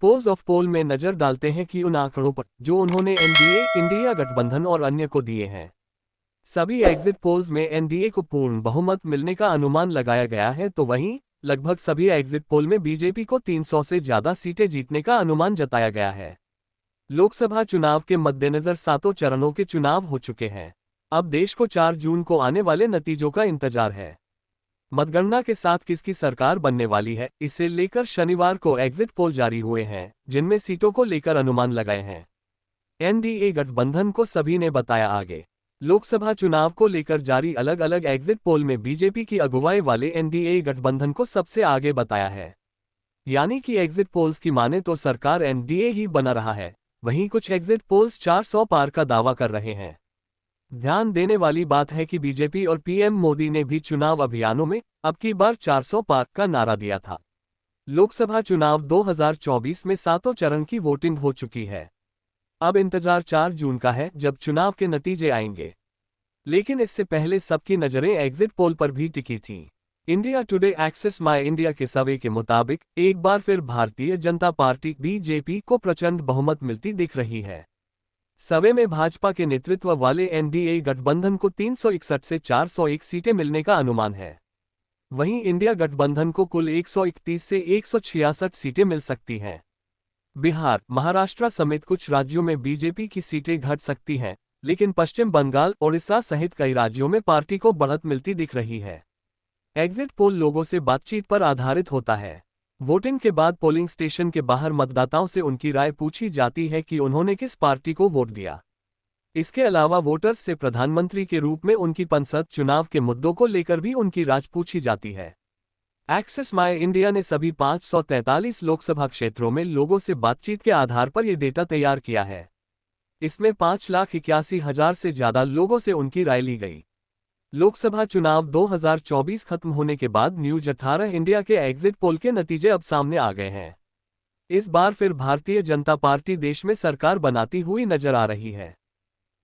Poles of पोल में नजर डालते हैं कि उन आंकड़ों पर जो उन्होंने एनडीए, इंडिया गठबंधन और अन्य को दिए हैं। सभी एग्जिट पोल्स में एनडीए को पूर्ण बहुमत मिलने का अनुमान लगाया गया है, तो वहीं लगभग सभी एग्जिट पोल में बीजेपी को 300 से ज्यादा सीटें जीतने का अनुमान जताया गया है। लोकसभा चुनाव के मद्देनजर 7 चरणों के चुनाव हो चुके हैं। अब देश को 4 जून को आने वाले नतीजों का इंतजार है। मतगणना के साथ किसकी सरकार बनने वाली है, इसे लेकर शनिवार को एग्जिट पोल जारी हुए हैं, जिनमें सीटों को लेकर अनुमान लगाए हैं। एनडीए गठबंधन को सभी ने बताया आगे। लोकसभा चुनाव को लेकर जारी अलग अलग एग्जिट पोल में बीजेपी की अगुवाई वाले एनडीए गठबंधन को सबसे आगे बताया है। यानी कि एग्जिट पोल्स की माने तो सरकार एनडीए ही बना रहा है। वहीं कुछ एग्जिट पोल्स 400 पार का दावा कर रहे हैं। ध्यान देने वाली बात है कि बीजेपी और पीएम मोदी ने भी चुनाव अभियानों में अब की बार 400 पार का नारा दिया था। लोकसभा चुनाव 2024 में 7 चरण की वोटिंग हो चुकी है। अब इंतजार 4 जून का है, जब चुनाव के नतीजे आएंगे। लेकिन इससे पहले सबकी नजरें एग्जिट पोल पर भी टिकी थीं। India Today Axis My India के सर्वे के मुताबिक एक बार फिर भारतीय जनता पार्टी बीजेपी को प्रचंड बहुमत मिलती दिख रही है। सर्वे में भाजपा के नेतृत्व वाले एनडीए गठबंधन को 361 से 401 सीटें मिलने का अनुमान है। वहीं इंडिया गठबंधन को कुल 131 से 166 सीटें मिल सकती हैं। बिहार, महाराष्ट्र समेत कुछ राज्यों में बीजेपी की सीटें घट सकती हैं, लेकिन पश्चिम बंगाल, ओडिशा सहित कई राज्यों में पार्टी को बढ़त मिलती दिख रही है। एग्जिट पोल लोगों से बातचीत पर आधारित होता है। वोटिंग के बाद पोलिंग स्टेशन के बाहर मतदाताओं से उनकी राय पूछी जाती है कि उन्होंने किस पार्टी को वोट दिया। इसके अलावा वोटर्स से प्रधानमंत्री के रूप में उनकी संसद चुनाव के मुद्दों को लेकर भी उनकी राय पूछी जाती है। एक्सेस माय इंडिया ने सभी 543 लोकसभा क्षेत्रों में लोगों से बातचीत के आधार पर यह डेटा तैयार किया है। इसमें 5,81,000 से ज्यादा लोगों से उनकी राय ली गई। लोकसभा चुनाव 2024 खत्म होने के बाद न्यूज 18 इंडिया के एग्जिट पोल के नतीजे अब सामने आ गए हैं। इस बार फिर भारतीय जनता पार्टी देश में सरकार बनाती हुई नजर आ रही है।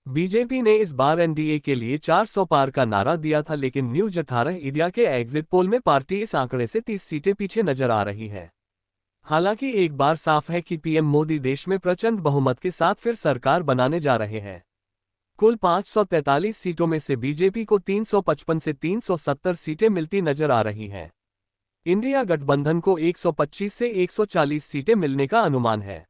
बीजेपी ने इस बार एनडीए के लिए 400 पार का नारा दिया था, लेकिन न्यूज 18 इंडिया के एग्जिट पोल में पार्टी इस आंकड़े से 30 सीटें पीछे नजर आ रही है। हालांकि एक बार साफ है कि पीएम मोदी देश में प्रचंड बहुमत के साथ फिर सरकार बनाने जा रहे हैं। कुल 543 सीटों में से बीजेपी को 355 से 370 सीटें मिलती नजर आ रही हैं। इंडिया गठबंधन को 125 से 140 सीटें मिलने का अनुमान है।